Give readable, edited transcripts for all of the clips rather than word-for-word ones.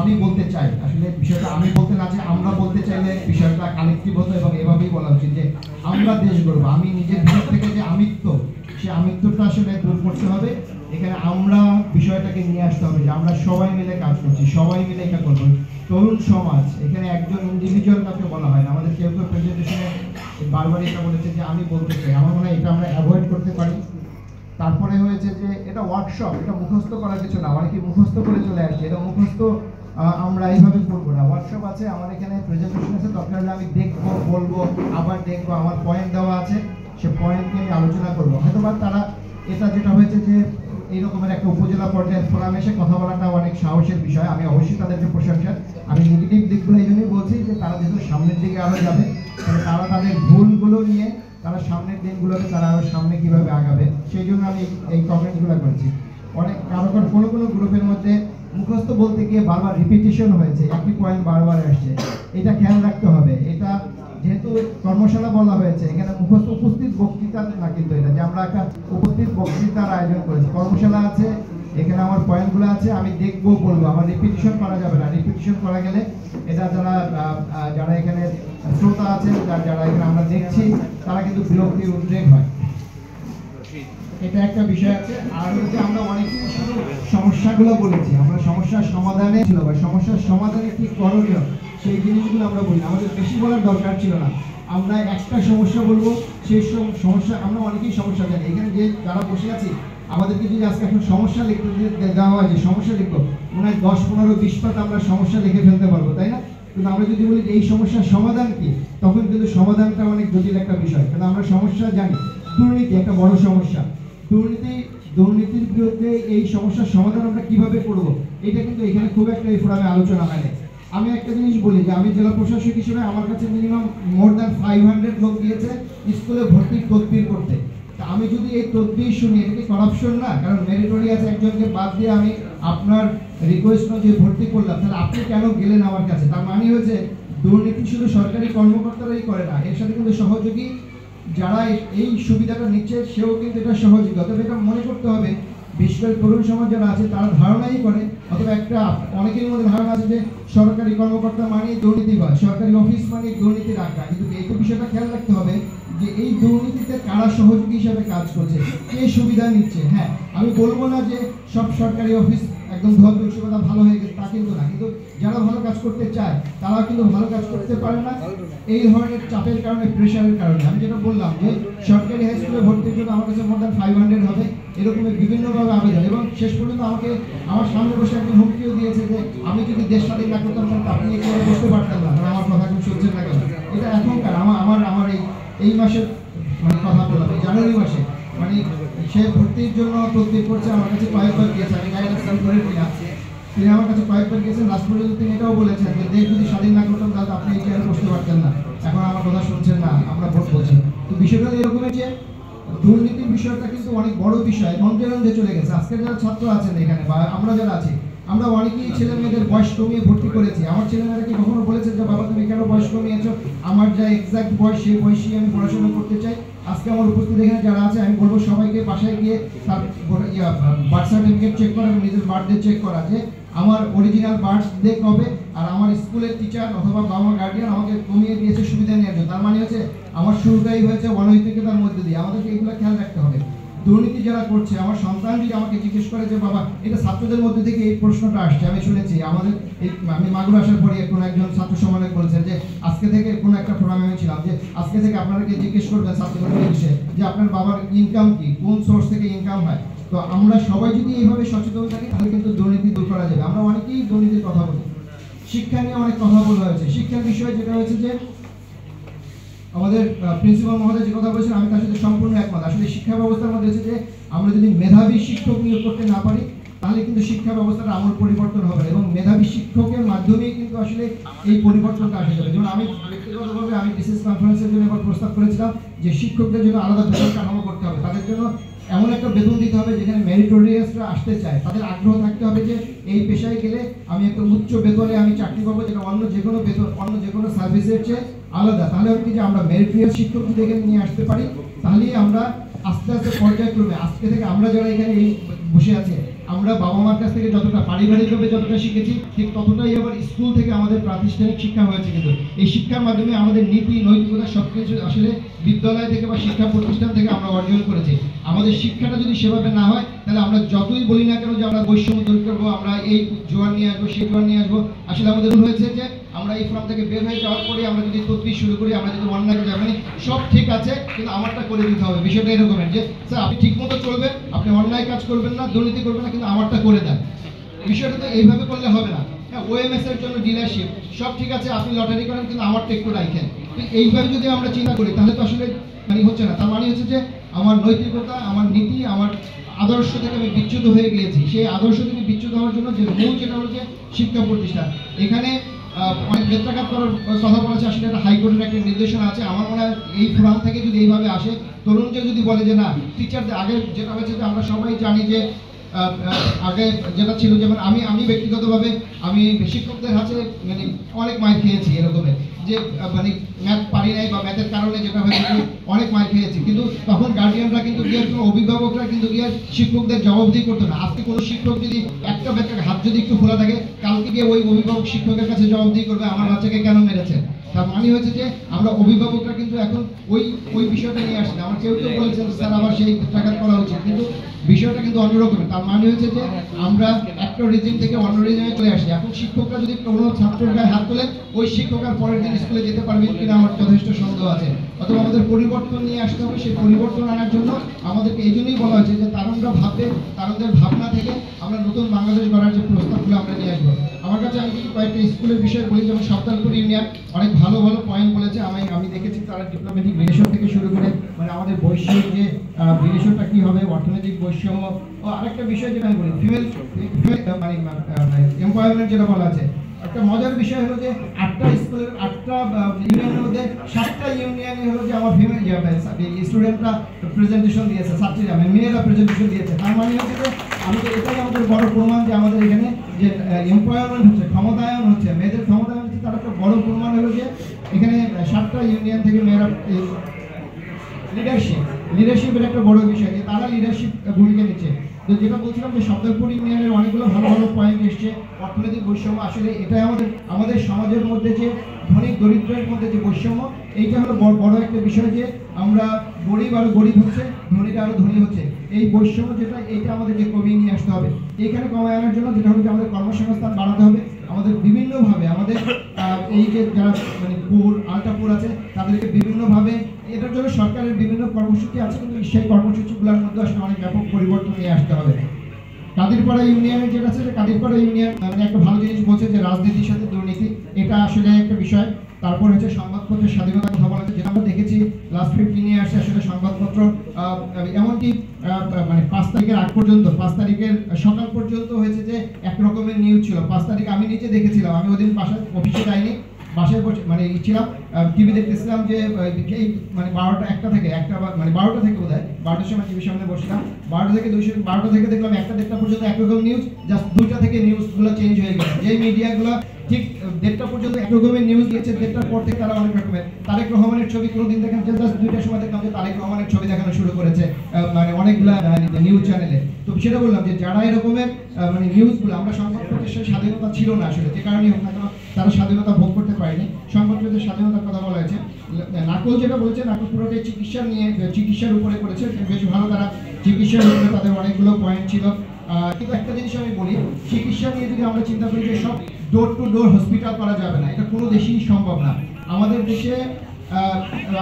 আমি বলতে চাই, আসলে বিষয়টা আমি বলতে না চাই, আমরা বলতে চাইলে বিষয়টা কালেক্টিভ হতো এবং এভাবেই বলা উচিত যে আমরা দেশ গড়বো। আমি নিজের ভিতর থেকে যে আমিত্ব, সেই আমিত্বটা আসলে দূর করতে হবে। এখানে আমরা বিষয়টাকে নিয়ে আসতে হবে যে আমরা সবাই মিলে কাজ করছি, সবাই মিলে এটা করবো। তরুণ সমাজ, এখানে একজন ইন্ডিভিজুয়াল কাউকে বলা হয় না। আমাদের কেউ কেউ প্রেজেন্টেশনে বারবার এটা বলেছে যে আমি বলতে চাই। আমার মনে হয় এটা আমরা অ্যাভয়েড করতে পারি। তারপরে হয়েছে যে এটা ওয়ার্কশপ, এটা মুখস্থ করার কিছু না, অনেকে মুখস্থ করে চলে আসছে। এটা মুখস্থ আমরা এইভাবে করবো না। ওয়ার্কশপ আছে, আমার এখানে প্রেজেন্টেশন আছে, দরকার হলে আমি দেখবো, বলবো, আবার দেখবো, আমার পয়েন্ট দেওয়া আছে, সে পয়েন্টকে আমি আলোচনা করবো। হয়তোবা তারা এটা যেটা হয়েছে যে এই রকমের একটা উপজেলা পর্যায়ের ফোরামে এসে কথা বলাটা অনেক সাহসের বিষয়। আমি অবশ্যই তাদেরকে প্রশংসা, আমি নেগেটিভ দিকগুলো এই জন্যই বলছি যে তারা যেহেতু সামনের দিকে আরও যাবে, তারা তাদের ভুলগুলো নিয়ে তারা সামনের দিনগুলোতে তারা আরও সামনে কীভাবে আগাবে, সেই জন্য আমি এই কমেন্টসগুলো করছি। অনেক কারো কোনো গ্রুপের মধ্যে মুখস্থ বলতে গিয়ে বারবার রিপিটিশন হয়েছে, একই পয়েন্ট বারবার আসছে, এটা খেয়াল রাখতে হবে। এটা যেহেতু কর্মশালা বলা হয়েছে, এখানে মুখস্থ উপস্থিত বক্তৃতা না, কিন্তু এটা যে আমরা একটা উপস্থিত বক্তৃতার আয়োজন করেছি, কর্মশালা আছে, এখানে আমার পয়েন্টগুলো আছে, আমি দেখবো, বলবো, আমার রিপিটিশন করা যাবে না। রিপিটিশন করা গেলে এটা যারা এখানে শ্রোতা আছেন, যারা এখানে আমরা দেখছি, তারা কিন্তু বিরক্তি উদ্রেক হয়। এটা একটা বিষয় আছে। আর হচ্ছে আমরা অনেকেই শুধু সমস্যাগুলো বলেছি, আমরা সমস্যার সমাধানে ছিল বা সমস্যার সমাধানে কি করণীয় সেই জিনিসগুলো আমরা বলি, আমাদের বেশি বলার দরকার ছিল না। আমরা একটা সমস্যা বলবো, সেই সমস্যা আমরা অনেকেই সমস্যা জানি। এখানে যে যারা বসে আছি, আমাদেরকে যদি আজকে এখন সমস্যা লিখতে দেওয়া হয় যে সমস্যা লিখবো, মনে হয় 10, 15, 20 পাতা আমরা সমস্যা লিখে ফেলতে পারবো, তাই না? কিন্তু আমরা যদি বলি যে এই সমস্যার সমাধান কি, তখন কিন্তু সমাধানটা অনেক জটিল একটা বিষয়। কারণ আমরা সমস্যা জানি, দুর্নীতি একটা বড় সমস্যা, দুর্নীতির বিরুদ্ধে এই সমস্যার সমাধান আমরা কিভাবে করব, এটা কিন্তু এখানে খুব একটা এই ফোরামে আলোচনা হয় না। আমি একটা জিনিস বলি যে আমি জেলা প্রশাসক হিসেবে আমার কাছে মিনিমাম মোর দ্যান 500 লোক গিয়েছে স্কুলে ভর্তির তদবির করতে। তা আমি যদি এই তদবির শুনি, এটা কি করাপশন না? কারণ মেরিটরি আছে, একজনকে বাদ দিয়ে আমি আপনার রিকোয়েস্ট অনুযায়ী ভর্তি করলাম, তাহলে আপনি কেন গেলেন আমার কাছে? তার মানে হচ্ছে দুর্নীতি শুধু সরকারি কর্মকর্তারাই করে না, এর সাথে কিন্তু সহযোগী যারা এই সুবিধাটা নিচ্ছে সেও কিন্তু এটা সহযোগী। অথবা এটা মনে করতে হবে, বিশেষ করে তরুণ সমাজ যারা আছে তারা ধারণাই করে, অথবা একটা অনেকের মধ্যে ধারণা আছে যে সরকারি কর্মকর্তা মানে দুর্নীতিবাজ, সরকারি অফিস মানে দুর্নীতির আড্ডা। কিন্তু এই বিষয়টা খেয়াল রাখতে হবে যে এই দুর্নীতিতে কারা সহযোগী হিসাবে কাজ করছে, কে সুবিধা নিচ্ছে। হ্যাঁ, আমি বলবো না যে সব সরকারি অফিস একদম ধর্মশীলতা ভালো হয়ে গেছে, তা কিন্তু না। কিন্তু যারা ভালো কাজ করতে চায় তারা কিন্তু ভালো কাজ করতে পারে না এই ধরনের চাপের কারণে, প্রেশারের কারণে। আমি যেটা বললাম যে সরকারি হাই স্কুলে ভর্তির জন্য আমার কাছে মোর দ্যান 500 হবে, এরকমের বিভিন্নভাবে আবেদন। এবং শেষ পর্যন্ত আমাকে আমার সামনে বসে একজন হুমকিও দিয়েছে যে আমি যদি দেশ স্বাধীন না করতাম আপনি এখানে বসতে পারতেন না, আমার কথা কেউ শুনছেন না কেন? এটা এখনকার আমার এই মাসের কথা বললাম, এই জানুয়ারি মাসে, মানে সে ভর্তির জন্য তদবির করছে, আমার কাছে কয়েকবার গিয়েছে, আমি গাইডলাইন করে কিনা, তিনি আমার কাছে কয়েকবার গিয়েছেন। লাস্ট পর্যন্ত তিনি এটাও বলেছেন যে দেশ যদি স্বাধীন না করতাম তাহলে আপনি এই চেয়ারে বসতে পারতেন না, এখন আমার কথা শুনছেন না, আমরা ভোট বলছি। তো বিষয়টা এরকমের যে দুর্নীতির বিষয়টা কিন্তু অনেক বড় বিষয়, রন্ধে রন্ধে চলে গেছে। আজকে যারা ছাত্র আছেন এখানে বা আমরা যারা আছি, আমরা অনেকেই ছেলে মেয়েদের বয়স কমিয়ে ভর্তি করেছি। আমার ছেলেমেয়েরা কি কখনো বলেছে যে বাবা তুমি কেন বয়স কমিয়েছো? আমার যা এক্সাক্ট বয়স, সেই বয়সেই আমি পড়াশোনা করতে চাই। আজকে আমার উপস্থিত এখানে যারা আছে, আমি বলবো সবাইকে বাসায় গিয়ে তার বার্থ সার্টিফিকেট চেক করা এবং নিজের বার্থডে চেক করা, যে আমার অরিজিনাল বার্থডে কবে, আর আমার স্কুলের টিচার অথবা বাবা গার্ডিয়ান আমাকে কমিয়ে দিয়েছে সুবিধা নেওয়ার জন্য। তার মানে হচ্ছে আমার শুরুটাই হয়েছে অনৈতিকতার মধ্যে দিয়ে। আমাদেরকে এগুলো খেয়াল রাখতে হবে। দুর্নীতি যারা করছে, আমার সন্তান যদি আমাকে জিজ্ঞেস করে যে বাবা এটা ছাত্রদের মধ্যে থেকে এই প্রশ্নটা আসছে, আমি শুনেছি আমাদের আমি মাগুর আসার পরে কোনো একজন ছাত্র সমাজে বলেছেন যে আজকে থেকে কোনো একটা ফোরামে আমি ছিলাম, যে আজকে থেকে আপনাদেরকে জিজ্ঞেস করবেন ছাত্রদের বিষয়ে যে আপনার বাবার ইনকাম কি, কোন সোর্স থেকে ইনকাম হয়। তো আমরা সবাই যদি এইভাবে সচেতন থাকি তাহলে কিন্তু দুর্নীতি দূর করা যাবে। আমরা অনেকেই দুর্নীতির কথা বলি, শিক্ষা নিয়ে অনেক কথা বলা হয়েছে। শিক্ষার বিষয়ে যেটা হয়েছে যে আমাদের প্রিন্সিপাল মহোদয় যে কথা বলেছেন, আমি তার সাথে সম্পূর্ণ একমত। আসলে শিক্ষা ব্যবস্থার মধ্যে হচ্ছে যে আমরা যদি মেধাবী শিক্ষক নিয়োগ করতে না পারি তাহলে কিন্তু শিক্ষা ব্যবস্থার আমূল পরিবর্তন হবে, এবং মেধাবী শিক্ষকের মাধ্যমেই কিন্তু আসলে এই পরিবর্তনটা আসে যাবে। যেমন আমি ব্যক্তিগতভাবে আমি বিশেষ কনফারেন্সের জন্য একবার প্রস্তাব করেছিলাম যে শিক্ষকদের জন্য আলাদা বেতন কাঠামো করতে হবে, তাদের জন্য এমন একটা বেতন দিতে হবে যেখানে মেরিটোরিয়াসরা আসতে চায়, তাদের আগ্রহ থাকতে হবে যে এই পেশায় গেলে আমি একটা উচ্চ বেতনে আমি চাকরি পাবো, যেটা অন্য যে কোনো বেতন, অন্য যে কোনো সার্ভিসের চেয়ে আলাদা। তাহলে আমি কি যে আমরা মেরিটোরিয়াস শিক্ষক যদি এখানে নিয়ে আসতে পারি, তাহলেই আমরা আস্তে আস্তে পর্যায়ক্রমে আজকে থেকে আমরা যারা এখানে এই বসে আছি আমরা বাবা মার কাছ থেকে যতটা পারিবারিকভাবে যতটা শিখেছি ঠিক ততটাই আবার স্কুল থেকে আমাদের প্রাতিষ্ঠানিক শিক্ষা হয়েছে। কিন্তু এই শিক্ষার মাধ্যমে আমাদের নীতি নৈতিকতা সবকিছু আসলে বিদ্যালয় থেকে বা শিক্ষা প্রতিষ্ঠান থেকে আমরা অর্জন করেছি। আমাদের শিক্ষাটা যদি সেভাবে না হয় তাহলে আমরা যতই বলি না কেন যে আমরা বৈষম্য দূর করবো, আমরা এই জোয়ার নিয়ে আসবো সেই জোয়ার নিয়ে আসবো, আসলে আমাদের ভুল হয়েছে যে আমরা এই ফর্ম থেকে বের হয়ে যাওয়ার পরে আমরা যদি তদবির শুরু করি, আমরা যদি অন্যায় যাবেন সব ঠিক আছে কিন্তু আমারটা করে দিতে হবে। বিষয়টা এরকমের যে স্যার আপনি ঠিক মতো চলবেন, আপনি অন্যায় কাজ করবেন না, দুর্নীতি করবেন না, কিন্তু আমারটা করে দেন। বিষয়টা তো এইভাবে করলে হবে না। হ্যাঁ, ওএমএস এর জন্য ডিলারশিপ সব ঠিক আছে, আপনি লটারি করেন কিন্তু আমারটা একটু রাখেন। এইভাবে যদি আমরা চিন্তা করি তাহলে তো আসলে মানে হচ্ছে না। তার মানে হচ্ছে যে আমার নৈতিকতা, আমার নীতি, আমার আদর্শ থেকে আমি বিচ্যুত হয়ে গিয়েছি। সেই আদর্শ থেকে বিচ্যুত হওয়ার জন্য যে মূল যেটা হচ্ছে শিক্ষা প্রতিষ্ঠান, এখানে অনেক বেত্রাঘাত করার কথা বলেছে। আসলে একটা হাইকোর্টের একটা নির্দেশনা আছে। আমার মনে হয় এই ফোরাম থেকে যদি এইভাবে আসে, তরুণদের যদি বলে যে না টিচারদের আগে যেটা হয়েছে যে আমরা সবাই জানি যে আগে যেটা ছিল, যেমন আমি ব্যক্তিগতভাবে আমি শিক্ষকদের হাতে মানে অনেক মার খেয়েছি এরকমের যে মানে ম্যাথ পারি নাই বা ম্যাথের কারণে যেটা হয়েছে অনেক মার খেয়েছি, কিন্তু তখন গার্ডিয়ানরা কিন্তু গিয়ে অভিভাবকরা কিন্তু গিয়ে শিক্ষকদের জবাবদিহি করতো না। আজকে কোনো শিক্ষক যদি একটা বাচ্চার হাত যদি একটু খোলা থাকে, কালকে গিয়ে ওই অভিভাবক শিক্ষকের কাছে জবাবদিহি করবে আমার বাচ্চাকে কেন মেরেছে। তার মানে হয়েছে যে আমরা অভিভাবকরা কিন্তু এখন ওই বিষয়টা নিয়ে আসছে। আমার কেউ বলেছেন স্যার আবার সেই টাকা করা উচিত, কিন্তু বিষয়টা কিন্তু অন্যরকম। তার মানে হয়েছে যে আমরা একটা রিজিম থেকে অন্য রিজিমে চলে আসি। এখন শিক্ষকরা যদি কোনো ছাত্রের গায়ে হাত তোলে, ওই শিক্ষক আর পরের দিন স্কুলে যেতে পারবেন কিনা আমার যথেষ্ট সন্দেহ আছে। অথবা আমাদের পরিবর্তন নিয়ে আসতে হবে। সেই পরিবর্তন আনার জন্য আমাদেরকে এই জন্যই বলা হয়েছে যে তারুণরা ভাববে, তারুণদের ভাবনা থেকে আমরা নতুন বাংলাদেশ গড়ার যে প্রস্তাবগুলো আমরা নিয়ে আসবো। আমার কাছে আমি যদি কয়েকটা স্কুলের বিষয়ে বলি, যেমন সাবতালপুর ইউনিয়ন অনেক ভালো ভালো পয়েন্ট বলেছে। আমি দেখেছি তারা ডিপ্লোম্যাটিক রিলেশন থেকে শুরু করে মানে আমাদের বৈশ্বিক যে রিলেশনটা কী হবে, অর্থনৈতিক বৈষম্য, ও আরেকটা বিষয় যেটা আমি বলি ফিমেল মানে এমপ্লয়মেন্ট যেটা বলা আছে। একটা মজার বিষয় হলো যে 8টা স্কুলের 8টা ইউনিয়নের মধ্যে 7টা ইউনিয়নে হলো যে আমার ফিমেল স্টুডেন্টরা প্রেজেন্টেশন দিয়েছে, ছাত্রীরা মেয়েরা প্রেজেন্টেশন দিয়েছে। তার মানে হচ্ছে যে আমাদের এটাই আমাদের বড় প্রমাণ যে আমাদের এখানে যে এমপ্লয়মেন্ট হচ্ছে, ক্ষমতায়ন হচ্ছে, মেয়েদের ক্ষমতায়ন হচ্ছে। তার একটা বড় প্রমাণ হলো যে এখানে 7টা ইউনিয়ন থেকে মেয়েরা লিডারশিপের একটা বড় বিষয় যে তারা লিডারশিপ ভূমিকা নিচ্ছে। তো যেটা বলছিলাম যে সাবতালপুর ইউনিয়নের অনেকগুলো ভালো ভালো পয়েন্ট এসছে। অর্থনৈতিক বৈষম্য আসলে এটাই আমাদের সমাজের মধ্যে যে ধনী দরিদ্রের মধ্যে যে বৈষম্য, এইটা হলো বড় একটা বিষয় যে আমরা গরিব আরো গরিব হচ্ছে, ধনীরা আরো ধনী হচ্ছে। এই বৈষম্য যেটা, এইটা আমাদেরকে কমিয়ে নিয়ে আসতে হবে। এইখানে কমিয়ে আনার জন্য যেটা হলো যে আমাদের কর্মসংস্থান বাড়াতে হবে। আমাদের বিভিন্নভাবে আমাদের এই যে যারা মানে পুর আলট্রা পুর আছে তাদেরকে বিভিন্নভাবে, এটার জন্য সরকারের বিভিন্ন কর্মসূচি আছে, কিন্তু সেই কর্মসূচিগুলোর মধ্যে আসলে অনেক ব্যাপক পরিবর্তন নিয়ে আসতে হবে। কাদিরপাড়া ইউনিয়নের যেটা আছে, কাদিরপাড়া ইউনিয়ন মানে একটা ভালো জিনিস বলছে যে রাজনীতির সাথে দুর্নীতি, এটা আসলে একটা বিষয়। তারপর হচ্ছে সংবাদপত্রের স্বাধীনতার কথা বলা হচ্ছে, যেটা আমরা দেখেছি লাস্ট 15 ইয়ার্সে আসলে সংবাদপত্র এমনকি মানে 5 তারিখের আগ পর্যন্ত, 5 তারিখের সকাল পর্যন্ত হয়েছে যে এক রকমের নিউজ ছিল। 5 তারিখ আমি নিজে দেখেছিলাম, আমি ওদিন অফিসে যাইনি, বাসায় বসে মানে ছিলাম, টিভি দেখতেছিলাম যে এই মানে 12টা 1টা থেকে একটা মানে 12টা থেকে বোধ হয় 12টার সময় টিভির সামনে বসছিলাম। 12টা থেকে 12টা থেকে দেখলাম 1টা 1:30 পর্যন্ত একরকম নিউজ, জাস্ট 2টা থেকে নিউজগুলো চেঞ্জ হয়ে গেছে। যেই মিডিয়াগুলো ঠিক 1:30 পর্যন্ত একরকমের নিউজ দিয়েছে, 1:30টার পর থেকে তারা অনেক রকমের তারেক রহমানের ছবি কোনোদিন দেখেন, জাস্ট 2টার সময় দেখলাম যে তারেক রহমানের ছবি দেখানো শুরু করেছে মানে অনেকগুলা নিউজ চ্যানেলে। তো সেটা বললাম যে যারা এরকমের মানে নিউজগুলো, আমরা সংবাদপত্রের স্বাধীনতা ছিল না আসলে, যে কারণে হোক না কেন তারা স্বাধীনতা ভোগ করতে পারেনি। সংবাদপত্রের স্বাধীনতার কথা বলা হয়েছে। নাকল যেটা বলেছে, নাকল পুরোটাই চিকিৎসার উপরে করেছে, বেশ ভালো। তারা চিকিৎসার উপরে তাদের অনেকগুলো পয়েন্ট ছিল। কিন্তু একটা জিনিস আমি বলি, চিকিৎসা নিয়ে যদি আমরা চিন্তা করি যে সব ডোর টু ডোর হসপিটাল করা যাবে না, এটা কোনো দেশেই সম্ভব না। আমাদের দেশে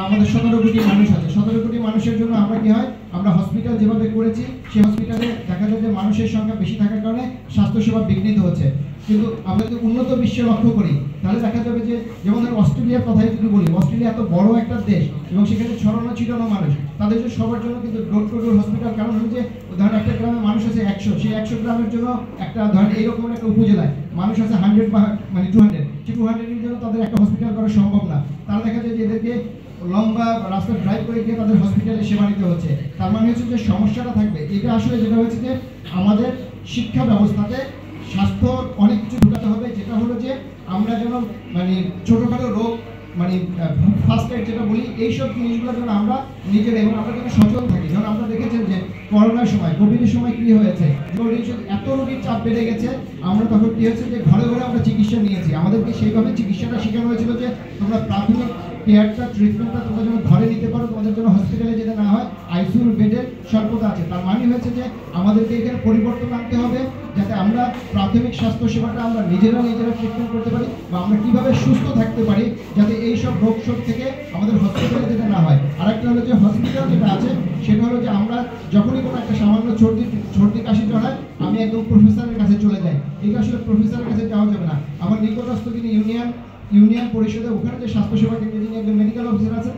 আমাদের 17 কোটি মানুষ আছে। 17 কোটি মানুষের জন্য আমরা কি হয়, আমরা হসপিটাল যেভাবে করেছি সেই হসপিটালে দেখা যায় যে মানুষের সংখ্যা বেশি থাকার কারণে স্বাস্থ্যসেবা বিঘ্নিত হচ্ছে। কিন্তু আমরা যদি উন্নত বিশ্বে লক্ষ্য করি তাহলে দেখা যাবে যে যেমন ধরুন অস্ট্রেলিয়ার কথাই যদি বলি, অস্ট্রেলিয়া এত বড় একটা দেশ এবং সেখানে ছড়ানো ছিটানো মানুষ, তাদের জন্য সবার জন্য কিন্তু ডোর টু ডোর হসপিটাল। কারণ হচ্ছে ধরেন একটা গ্রামে মানুষ আছে 100, সেই 100 গ্রামের জন্য একটা ধরেন এইরকম একটা উপজেলায় মানুষ আছে 100 বা মানে 200, সেই 200-এর জন্য তাদের একটা হসপিটাল করা সম্ভব না। তারা দেখা যায় যে এদেরকে লম্বা রাস্তা ড্রাইভ করে গিয়ে তাদের হসপিটালে সেবা নিতে হচ্ছে। তার মানে হচ্ছে যে সমস্যাটা থাকবে। এটা আসলে যেটা হচ্ছে যে আমাদের শিক্ষা ব্যবস্থাতে স্বাস্থ্য অনেক কিছু ঢুকাতে হবে, যেটা হলো যে আমরা যেন মানে ছোটোখাটো রোগ মানে ফার্স্ট এড যেটা বলি, এইসব জিনিসগুলো যেন আমরা নিজেরা এবং আমরা যেন সচেতন থাকি। যেমন আমরা দেখেছেন যে করোনার সময়, কোভিডের সময় কি হয়েছে, এত রোগীর চাপ বেড়ে গেছে, আমরা তখন কি হয়েছে যে ঘরে ঘরে আমরা চিকিৎসা নিয়েছি। আমাদেরকে সেইভাবে চিকিৎসাটা শেখানো হয়েছিল যে তোমরা প্রাথমিক কেয়ারটা, ট্রিটমেন্টটা তোমরা যেন ঘরে নিতে পারো, তোমাদের জন্য হসপিটালে যেতে না হয়, আইসিইউর বেডের স্বল্পতা আছে। তার মানে হয়েছে যে আমাদেরকে এখানে পরিবর্তন আনতে হবে, যাতে আমরা প্রাথমিক স্বাস্থ্য সেবাটা আমরা নিজেরা ট্রিটমেন্ট করতে পারি, বা আমরা কিভাবে সুস্থ থাকতে পারি যাতে এই সব রোগ শোক থেকে আমাদের হসপিটালে যেতে না হয়। আরেকটা হলো যে হসপিটাল যেটা আছে সেটা হলো যে আমরা যখনই কোনো একটা সামান্য সর্দি কাশি জ্বর হয়, আমি একদম প্রফেসরের কাছে চলে যাই। এটা আসলে প্রফেসরের কাছে যাওয়া যাবে না। আমার নিকটস্থ যিনি ইউনিয়ন পরিষদে ওখানে যে স্বাস্থ্যসেবা কেন্দ্রে যিনি একজন মেডিকেল অফিসার আছেন,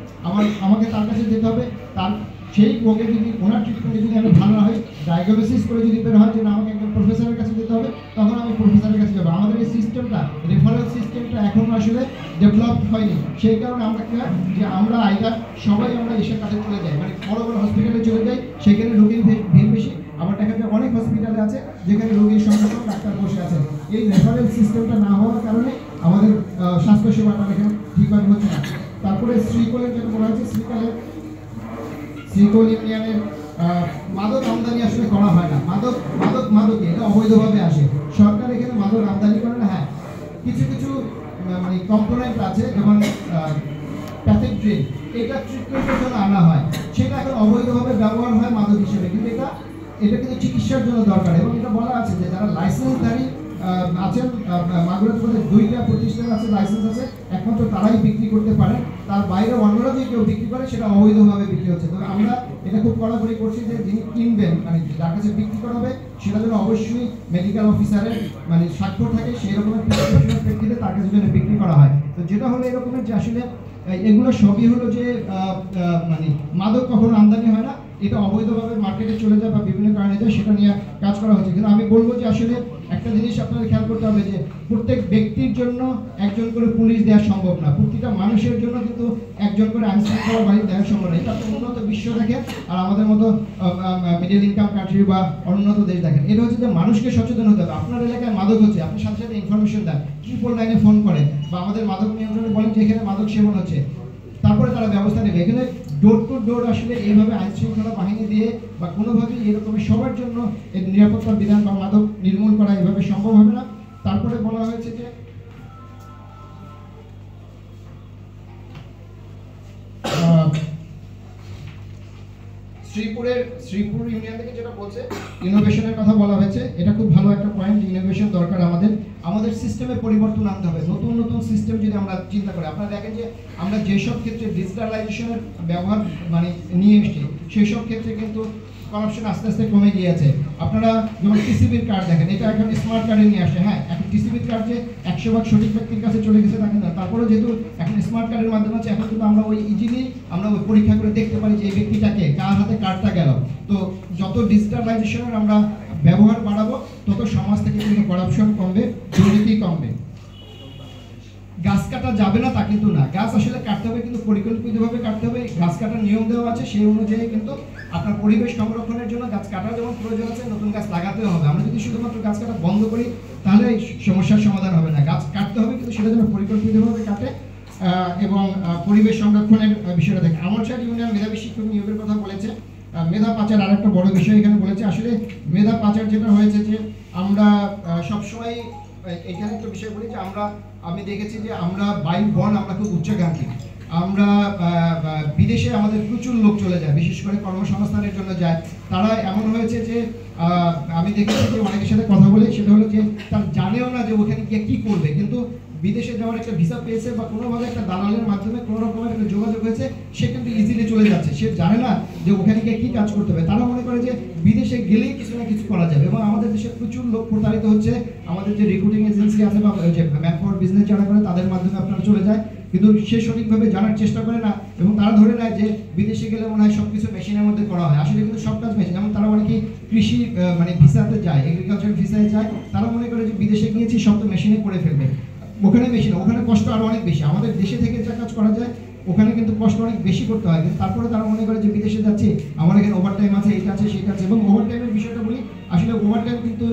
আমাকে তার কাছে যেতে হবে। তার সেই রোগে যদি ওনার ট্রিটমেন্টে যদি আমি ভালো হয়, ডায়াগনোসিস করে যদি বের হয় যে না আমাকে একজন প্রফেসরের কাছে যেতে হবে, তখন আমি প্রফেসরের কাছে যাবো। আমাদের এই সিস্টেমটা, রেফারেল সিস্টেমটা এখনো আসলে ডেভেলপ হয়নি। সেই কারণে আমরা কি হয় যে আমরা আইদার সবাই আমরা এসের কাছে চলে যাই, মানে বড় বড় হসপিটালে চলে যাই, সেখানে রোগীর ভিড় বেশি। আবার দেখা যায় অনেক হসপিটালে আছে যেখানে রোগীর সঙ্গে সঙ্গে ডাক্তার বসে আছেন। এই রেফারেল সিস্টেমটা না হওয়ার কারণে আমাদের স্বাস্থ্যসেবাটা এখানে ঠিকভাবে হচ্ছে না। তারপরে শ্রীকোলের যেটা বলা হয়েছে, শ্রীকোল ইউনিয়নের মাদক আমদানি আসলে করা হয় না। মাদক এটা অবৈধভাবে আসে। সরকার এখানে মাদক আমদানি করে না। হ্যাঁ, কিছু মানে কম্পোনেন্ট আছে, যেমন প্যাথেড্রিন, এটা ট্রিটমেন্টের জন্য আনা হয়, সেটা এখন অবৈধভাবে ব্যবহার হয় মাদক হিসেবে। কিন্তু এটা কিন্তু চিকিৎসার জন্য দরকার। এবং এটা বলা আছে যে যারা লাইসেন্সধারী আছেন, মাগুরাতে বোধহয় 2টা প্রতিষ্ঠান আছে, লাইসেন্স আছে, একমাত্র তারাই বিক্রি করতে পারে। তার বাইরে অন্যরা যদি কেউ বিক্রি করে সেটা অবৈধভাবে বিক্রি হচ্ছে। তবে আমরা এটা খুব কড়াকড়ি করছি যে যিনি কিনবেন, মানে যার কাছে বিক্রি করা হবে, সেটা যেন অবশ্যই মেডিকেল অফিসারের মানে স্বাক্ষর থাকে, সেই রকমের প্রেসক্রিপশনের প্রেক্ষিতে তার কাছে যেন বিক্রি করা হয়। তো যেটা হলো এরকমের যে আসলে এগুলো সবই হলো যে মানে মাদক কখনো আমদানি হয় না, এটা অবৈধভাবে মার্কেটে চলে যায় বা বিভিন্ন কারণে যায়, সেটা নিয়ে কাজ করা হচ্ছে। কিন্তু আমি বলবো যে আসলে একটা জিনিস আপনাদের খেয়াল করতে হবে যে প্রত্যেক ব্যক্তির জন্য একজন করে পুলিশ দেওয়া সম্ভব না, প্রতিটা মানুষের জন্য কিন্তু একজন করে আইন শৃঙ্খলা বাহিনী দেওয়া সম্ভব না। এটা উন্নত বিশ্ব দেখেন আর আমাদের মতো মিডল ইনকাম কান্ট্রি বা অনুন্নত দেশ দেখেন। এটা হচ্ছে যে মানুষকে সচেতন হতে হবে। আপনার এলাকায় মাদক হচ্ছে, আপনি সাথে সাথে ইনফরমেশন দেন, 999-এ ফোন করেন, বা আমাদের মাদক নিয়ন্ত্রণে বলেন যে এখানে মাদক সেবন হচ্ছে, তারপরে তারা ব্যবস্থা নেবে। এখানে ডোর টু ডোর আসলে এইভাবে আইন শৃঙ্খলা বাহিনী দিয়ে বা কোনোভাবেই এরকমের সবার জন্য এর নিরাপত্তার বিধান বা মাদক নির্মূল করা এইভাবে সম্ভব হবে না। তারপরে বলা হয়েছে যে শ্রীপুর ইউনিয়ন থেকে যেটা বলছে ইনোভেশনের কথা বলা হয়েছে, এটা খুব ভালো একটা পয়েন্ট। ইনোভেশন দরকার, আমাদের সিস্টেমে পরিবর্তন আনতে হবে। নতুন সিস্টেম যদি আমরা চিন্তা করি, আপনারা দেখেন যে আমরা যেসব ক্ষেত্রে ডিজিটালাইজেশনের ব্যবহার মানে নিয়ে এসেছি, সেই সব ক্ষেত্রে কিন্তু করাপশন আস্তে আস্তে কমে গিয়েছে। আপনারা যেমন টিসিবির কার্ড দেখেন, এটা এখন স্মার্ট কার্ডে নিয়ে আসে। হ্যাঁ, এখন টিসিবির কার্ড যে 100% সঠিক ব্যক্তির কাছে চলে গেছে তাকে না, তারপরে যেহেতু এখন স্মার্ট কার্ডের মাধ্যমে আছে, এখন কিন্তু আমরা ওই ইজিলি আমরা ওই পরীক্ষা করে দেখতে পারি যে এই ব্যক্তিটাকে কার হাতে কার্ডটা গেল। তো যত ডিজিটালাইজেশনের আমরা ব্যবহার বাড়াবো, তত সমাজ থেকে কিন্তু করাপশন কমবে, দুর্নীতি কমবে। গাছ কাটা যাবে না তা কিন্তু না, গাছ আসলে কাটতে হবে, কিন্তু পরিকল্পিতভাবে কাটতে হবে। গাছ কাটার নিয়ম দেওয়া আছে, সেই অনুযায়ী কিন্তু আপনার পরিবেশ সংরক্ষণের জন্য গাছ কাটার যেমন প্রয়োজন আছে, নতুন গাছ লাগাতেও হবে। আমরা যদি শুধুমাত্র গাছ কাটা বন্ধ করি তাহলে এই সমস্যার সমাধান হবে না। গাছ কাটতে হবে, কিন্তু সেটা যেন পরিকল্পিতভাবে কাটে এবং পরিবেশ সংরক্ষণের বিষয়টা দেখে। আমরশাহী ইউনিয়ন মেধাবী শিক্ষক নিয়োগের কথা বলেছে। মেধা পাচার আর একটা বড় বিষয় এখানে বলেছে। আসলে মেধা পাচার যেটা হয়েছে যে আমরা সবসময় এখানে একটা বিষয় বলি যে আমি দেখেছি যে আমরা বন আমরা খুব উচ্চাকাঙ্ক্ষী। আমরা বিদেশে আমাদের প্রচুর লোক চলে যায়, বিশেষ করে কর্মসংস্থানের জন্য যায়। তারা এমন হয়েছে যে আমি দেখেছি যে অনেকের সাথে কথা বলে, সেটা হলো যে তার জানেও না যে ওখানে গিয়ে কী করবে, কিন্তু বিদেশে যাওয়ার একটা ভিসা পেয়েছে বা কোনোভাবে একটা দালালের মাধ্যমে কোনো রকমের একটা যোগাযোগ হয়েছে, সে কিন্তু ইজিলি চলে যাচ্ছে। সে জানে না যে ওখানে গিয়ে কী কাজ করতে হবে। তারা মনে করে যে বিদেশে গেলেই কিছু না কিছু করা যাবে, এবং আমাদের দেশে প্রচুর লোক প্রতারিত হচ্ছে। আমাদের যে রিক্রুটিং এজেন্সি আছে বা যে ম্যানপাওয়ার বিজনেস যারা করে, তাদের মাধ্যমে আপনারা চলে যায়, কিন্তু সে সঠিকভাবে জানার চেষ্টা করে না, এবং তারা ধরে নেয় যে বিদেশে গেলে মনে হয় সব কিছু মেশিনের মধ্যে করা হয়। আসলে কিন্তু সব কাজ মেশিন। যেমন তারা অনেকেই কৃষি মানে ভিসাতে যায়, এগ্রিকালচার ভিসায় যায়, তারা মনে করে যে বিদেশে গিয়েছি সব তো মেশিনে করে ফেলবে। ওখানে মেশিন, ওখানে কষ্ট আরও অনেক বেশি। আমাদের দেশে থেকে যা কাজ করা যায় ওখানে কিন্তু কষ্ট অনেক বেশি করতে হয়, কিন্তু তারপরে তারা মনে করে যে বিদেশে যাচ্ছি, আমার এখানে ওভারটাইম আছে, এইটা আছে, সেইটা আছে। এবং ওভারটাইমের বিষয়টা বলি, আসলে ওভারটাইম কিন্তু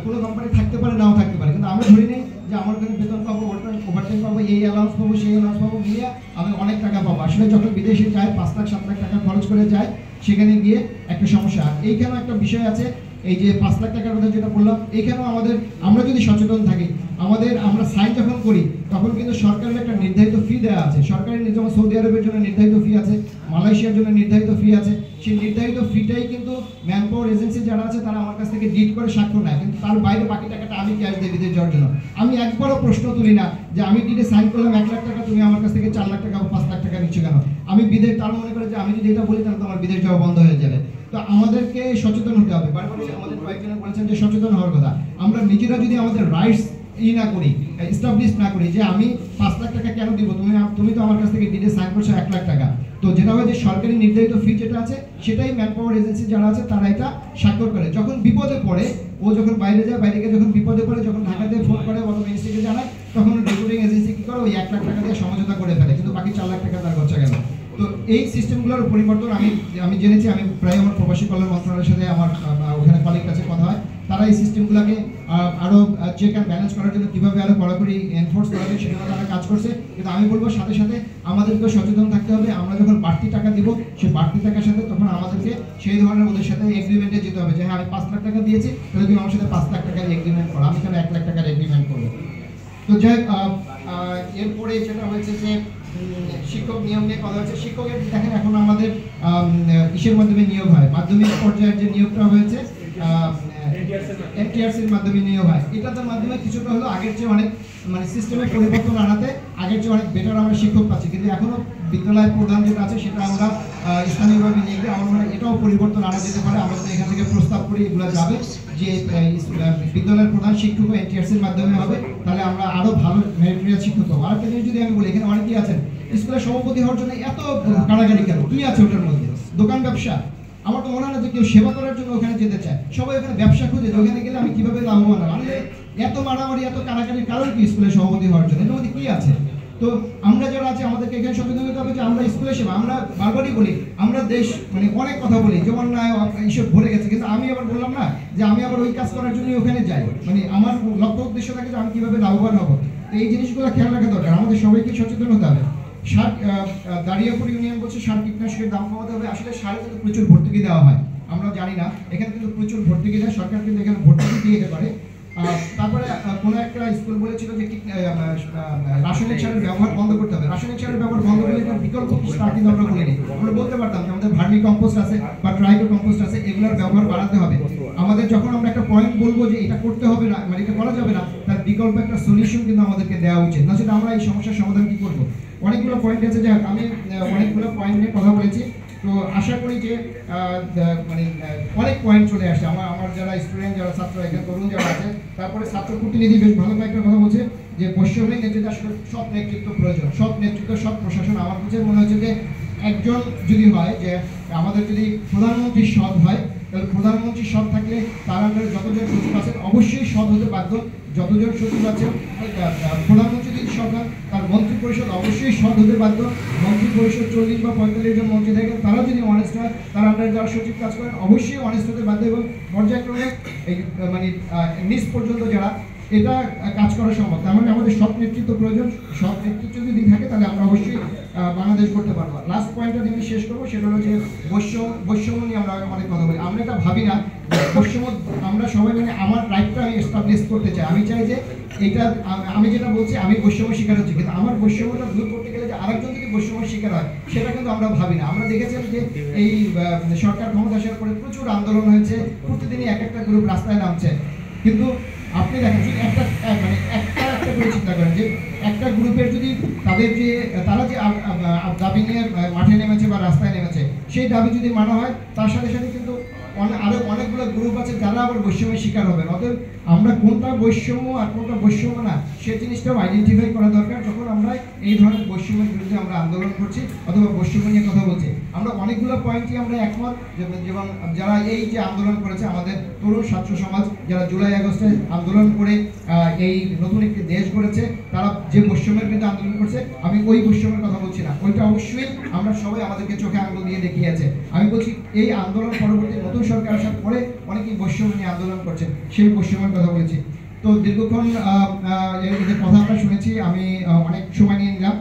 কোনো কোম্পানি থাকতে পারে, নাও থাকতে পারে, কিন্তু আমরা ধরে নিই যে আমার ওখানে বেতন পাবো, ওভারটাইম পাবো, এই অ্যালাউন্স পাবো, সেই অ্যালাউন্স পাবো, নিয়ে আমি অনেক টাকা পাবো। আসলে যখন বিদেশে যায় 5 লাখ 7 লাখ টাকা খরচ করে যায়, সেখানে গিয়ে একটা সমস্যা। এইখানেও একটা বিষয় আছে, এই যে 5 লাখ টাকার কথা যেটা বললাম, এইখানেও আমরা যদি সচেতন থাকি, আমরা সাইন যখন করি তখন কিন্তু সরকারের একটা নির্ধারিত ফি দেওয়া আছে। সরকারের যেমন সৌদি আরবের জন্য নির্ধারিত ফি আছে, মালয়েশিয়ার জন্য নির্ধারিত ফি আছে। সেই নির্ধারিত ফিটাই কিন্তু ম্যান পাওয়ার এজেন্সি যারা আছে তারা আমার কাছ থেকে ডিট করে স্বাক্ষর নেয়, কিন্তু তার বাইরে বাকি টাকাটা আমি ক্যাশ দিয়ে বিদেশ যাওয়ার জন্য। আমি একবারও প্রশ্ন তুলি না যে আমি ডিটে সাইন করলাম 1 লাখ টাকা, তুমি আমার কাছ থেকে 4 লাখ টাকা বা 5 লাখ টাকা নিচ্ছ কেন? আমি বিদেশ, তার মনে করে যে আমি যদি এটা বলি তাহলে তোমার বিদেশ যাওয়া বন্ধ হয়ে যাবে। তো আমাদেরকে সচেতন হতে হবে। বারবারই আমাদের কয়েকজন বলেছেন যে সচেতন হওয়ার কথা। আমরা নিজেরা যদি আমাদের রাইটস না করি, এস্টাবলিশ না করি যে আমি 5 লাখ টাকা কেন দিব, তুমি তো আমার কাছ থেকে ডিটে সাইন করছো 1 লাখ টাকা, তো যেটা হয় যে সরকারি নির্ধারিত ফি যেটা আছে সেটাই ম্যান পাওয়ার এজেন্সি যারা আছে তারা এটা স্বাক্ষর করে। যখন বিপদে পড়ে, ও যখন বাইরে যায়, বাইরে গিয়ে যখন বিপদে পড়ে, যখন ঢাকাতে ফোন করে অথবা মিনিস্ট্রিকে জানায়, তখন রিপোর্টিং এজেন্সি কি করে, ওই 1 লাখ টাকা দিয়ে সমঝোতা করে ফেলে, কিন্তু বাকি 4 লাখ টাকা তার খরচা গেল। তো এই সিস্টেমগুলোর পরিবর্তন আমি জেনেছি। আমি প্রায় আমার প্রবাসী কল্যাণ মন্ত্রণালয়ের সাথে আমার ওখানে কলিগ কাছে কথা হয়, তারা এই সিস্টেমগুলোকে আরও চেক অ্যান্ড ব্যালেন্স করার জন্য কীভাবে আরও কড়াকড়ি এনফোর্স করা যায় সেটা তারা কাজ করছে। কিন্তু আমি বলবো সাথে সাথে আমাদেরকেও সচেতন থাকতে হবে। আমরা যখন বাড়তি টাকা দিব, সেই বাড়তি টাকার সাথে তখন আমাদেরকে সেই ধরনের ওদের সাথে এগ্রিমেন্টে যেতে হবে যে হ্যাঁ আমি 5 লাখ টাকা দিয়েছি, তাহলে তুমি আমার সাথে 5 লাখ টাকার এগ্রিমেন্ট করো, আমি কেন 1 লাখ টাকার এগ্রিমেন্ট করবো। তো যাই এরপরে যেটা হয়েছে যে শিক্ষক নিয়োগ নিয়ে কথা হচ্ছে। শিক্ষকের দেখেন এখন আমাদের ইসের মাধ্যমে নিয়োগ হয়, মাধ্যমিক পর্যায়ের যে নিয়োগটা হয়েছে এনটিআরসির মাধ্যমে নিয়োগ হয়। এটার মাধ্যমে কিছুটা হলো আগের চেয়ে অনেক সিস্টেমের পরিবর্তন আনাতে আগের চেয়ে অনেক বেটার আমরা শিক্ষক পাচ্ছি, কিন্তু এখনো বিদ্যালয় প্রধান যেটা আছে সেটা আমরা স্থানীয়ভাবে নিয়ে গিয়ে আমার মনে হয় এটাও পরিবর্তন আনা যেতে পারে। আমরা যদি এখান থেকে প্রস্তাব করি এগুলো যাবে যে বিদ্যালয়ের প্রধান শিক্ষক এনটিআরসির মাধ্যমে হবে, তাহলে আমরা আরো ভালো মেরিটোরিয়াস শিক্ষক পাবো। আরেকটা জিনিস যদি আমি বলি, এখানে অনেকেই আছেন স্কুলের সভাপতি হওয়ার জন্য এত কাড়াকাড়ি কেন? কি আছে ওটার মধ্যে? দোকান ব্যবসা? আমার তো মনে হয় না যে কেউ সেবা করার জন্য ওখানে যেতে চায়, সবাই ওখানে ব্যবসা খুঁজে যে ওখানে গেলে আমি কিভাবে লাভবান হব। মানে এত মারামারি এত কাড়াকাড়ির কারণ কি স্কুলের সভাপতি হওয়ার জন্য? এর মধ্যে কি আছে? তো আমরা যারা আছি আমাদেরকে এখানে সচেতন হতে হবে যে আমরা স্কুলের সেবা, আমরা বারবারই বলি আমরা দেশ অনেক কথা বলি যেমন না এইসব ভরে গেছে, কিন্তু আমি আবার বললাম না যে আমি আবার ওই কাজ করার জন্য ওখানে যাই। আমার লক্ষ্য উদ্দেশ্য থাকে যে আমি কিভাবে লাভবান হবো। তো এই জিনিসগুলো খেয়াল রাখা দরকার, আমাদের সবাইকে সচেতন হতে হবে। দাঁড়িয়াপুর ইউনিয়ন বলছে সার কীটনাশকের দাম কমাতে হবে। আসলে সারে কিন্তু প্রচুর ভর্তুকি দেওয়া হয়, আমরা জানি না, এখানে কিন্তু প্রচুর ভর্তুকি দেয় সরকার, কিন্তু এখানে ভর্তুকি দিয়ে দিতে পারে। তারপরে কোনো একটা স্কুল বলেছিল যে রাসায়নিক সারের ব্যবহার বন্ধ করতে হবে। রাসায়নিক সারের ব্যবহার বন্ধ করলে এটার বিকল্প কিছু তা কিন্তু আমরা বলিনি। আমরা বলতে পারতাম যে আমাদের ভার্মি কম্পোস্ট আছে বা ট্রাইকো কম্পোস্ট আছে, এগুলোর ব্যবহার বাড়াতে হবে। আমাদের যখন আমরা একটা পয়েন্ট বলবো যে এটা করতে হবে না, এটা করা যাবে না, তার বিকল্প একটা সলিউশন কিন্তু আমাদেরকে দেওয়া উচিত, না সেটা আমরা এই সমস্যার সমাধান কি করবো। অনেকগুলো পয়েন্ট আছে, যে আমি অনেকগুলো পয়েন্ট নিয়ে কথা বলেছি। তো আশা করি যে অনেক পয়েন্ট চলে আসছে। আমার যারা স্টুডেন্ট, যারা ছাত্র, এখানে তরুণ যারা আছে, তারপরে ছাত্র প্রতিনিধি বেশ ভালো কয়েকটা কথা বলছে যে বৈষম্যহীন নেতৃত্ব, আসলে সব নেতৃত্ব প্রয়োজন, সব নেতৃত্ব, সব প্রশাসন। আমার কাছে মনে হচ্ছে যে একজন যদি হয়, যে আমাদের যদি প্রধানমন্ত্রী সৎ হয়, তাহলে প্রধানমন্ত্রী সৎ থাকলে তার আন্ডারে যতজন সচিব আছেন অবশ্যই সৎ হতে বাধ্য। যতজন সচিব আছেন, প্রধানমন্ত্রী যদি সৎ হয়, তার মন্ত্রী পরিষদ অবশ্যই সৎ হতে বাধ্য। মন্ত্রী পরিষদ 40 বা 45 জন মন্ত্রী থাকেন, তারা যদি অনেস্ট হয়, তার আন্ডারে যারা সচিব কাজ করেন অবশ্যই অনেস্ট হতে বাধ্য। এবং পর্যায়ক্রমে এই নিচ পর্যন্ত যারা এটা কাজ করা সম্ভব। তার মানে আমাদের সৎ নেতৃত্ব প্রয়োজন। সৎ নেতৃত্ব যদি থাকে তাহলে আমরা অবশ্যই বাংলাদেশ করতে পারবো। লাস্ট পয়েন্টটা আমি শেষ করবো, সেটা হলো যে বৈষম্য নিয়ে আমরা অনেক কথা বলি। আমরা এটা ভাবি না বৈষম্য, আমরা সবাই আমার রাইটটা আমি এস্টাবলিশ করতে চাই। আমি চাই যে এটা আমি যেটা বলছি আমি বৈষম্য শিকার হচ্ছি, কিন্তু আমার বৈষম্যটা দূর করতে গেলে যে আরেকজন যদি বৈষম্য শিকার হয় সেটা কিন্তু আমরা ভাবি না। আমরা দেখেছিলাম যে এই সরকার ক্ষমতা আসার পরে প্রচুর আন্দোলন হয়েছে, প্রতিদিনই এক একটা গ্রুপ রাস্তায় নামছে, কিন্তু আপনি দেখেন যদি একটা করে চিন্তা করেন যে একটা গ্রুপের যদি তাদের যে তারা যে দাবি নিয়ে মাঠে নেমেছে বা রাস্তায় নেমেছে, সেই দাবি যদি মানা হয়, তার সাথে সাথে কিন্তু আরো অনেকগুলো গ্রুপ আছে যারা আবার বৈষম্যের শিকার হবে। অতএব আমরা কোনটা বৈষম্য আর কোনটা বৈষম্য না, সেই জিনিসটাও আইডেন্টিফাই করা দরকার যখন আমরা এই ধরনের বৈষম্যের বিরুদ্ধে আমরা আন্দোলন করছি অথবা বৈষম্য নিয়ে কথা বলছি। আমরা অনেকগুলো পয়েন্টই আমরা একমত, যেমন যারা এই যে আন্দোলন করেছে আমাদের তরুণ ছাত্র সমাজ, যারা জুলাই আগস্টে আন্দোলন করে এই নতুন একটি দেশ গড়েছে, তারা যে বৈষম্যের বিরুদ্ধে আন্দোলন করছে, আমি ওই বৈষম্যের কথা বলছি না, ওইটা অবশ্যই আমরা সবাই আমাদেরকে চোখে আঙুল দিয়ে দেখিয়েছে। আমি বলছি এই আন্দোলন পরবর্তী নতুন সরকার আসার পরে অনেকেই বৈষম্য নিয়ে আন্দোলন করছেন, সেই বৈষম্যের কথা বলেছি। তো দীর্ঘক্ষণ এই যে কথা আমরা শুনেছি, আমি অনেক সময় নিয়ে নিলাম।